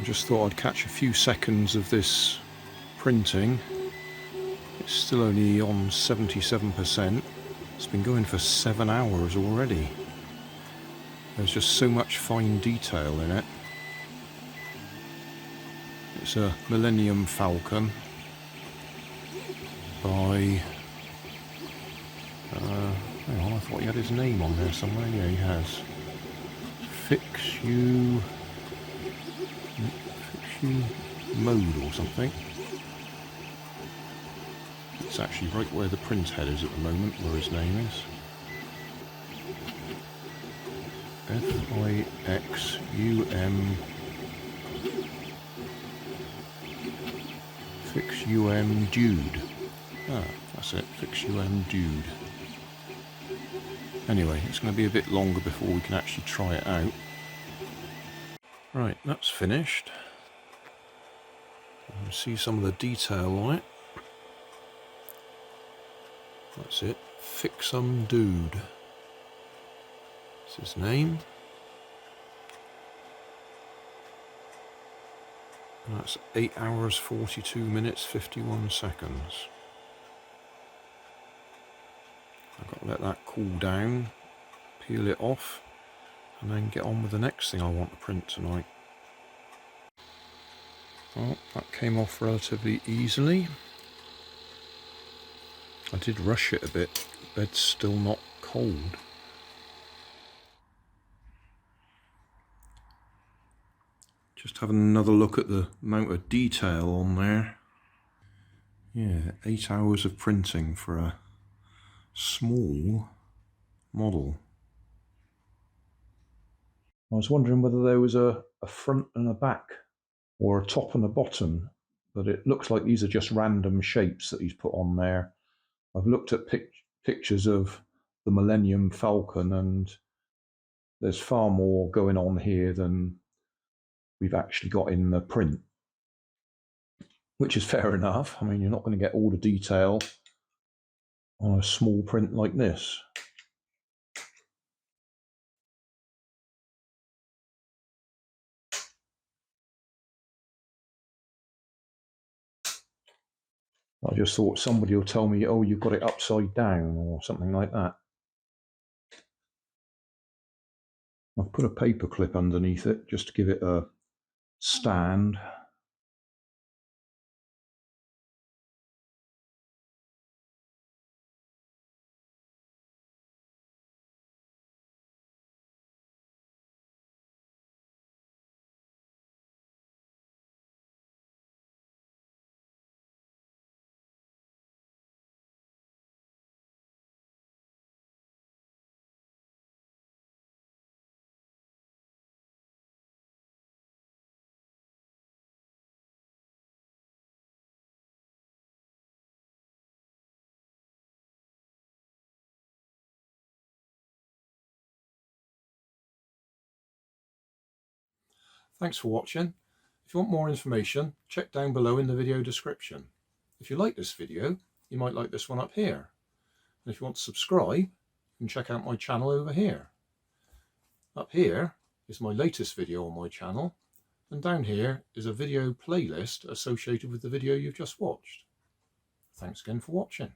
just thought I'd catch a few seconds of this printing. It's still only on 77%. It's been going for 7 hours already. There's just so much fine detail in it. It's a Millennium Falcon by... hang on, I thought he had his name on there somewhere. Yeah, he has. Fixumdude or something. It's actually right where the print head is at the moment, where his name is. Fixumdude. Ah, that's it, Fixumdude. Anyway, it's going to be a bit longer before we can actually try it out. Right, that's finished. You can see some of the detail on it. That's it, Fixumdude. That's his name. And that's 8 hours 42 minutes 51 seconds. I've got to let that cool down, peel it off, and then get on with the next thing I want to print tonight. Well, that came off relatively easily. I did rush it a bit, the bed's still not cold. Just having another look at the amount of detail on there. Yeah, 8 hours of printing for a small model. I was wondering whether there was a front and a back, or a top and a bottom, but it looks like these are just random shapes that he's put on there. I've looked at pictures of the Millennium Falcon, and there's far more going on here than we've actually got in the print, which is fair enough. I mean, you're not going to get all the detail on a small print like this. I just thought somebody will tell me, oh, you've got it upside down or something like that. I've put a paper clip underneath it just to give it a stand. Thanks for watching. If you want more information, check down below in the video description. If you like this video, you might like this one up here. And if you want to subscribe, you can check out my channel over here. Up here is my latest video on my channel, and down here is a video playlist associated with the video you've just watched. Thanks again for watching.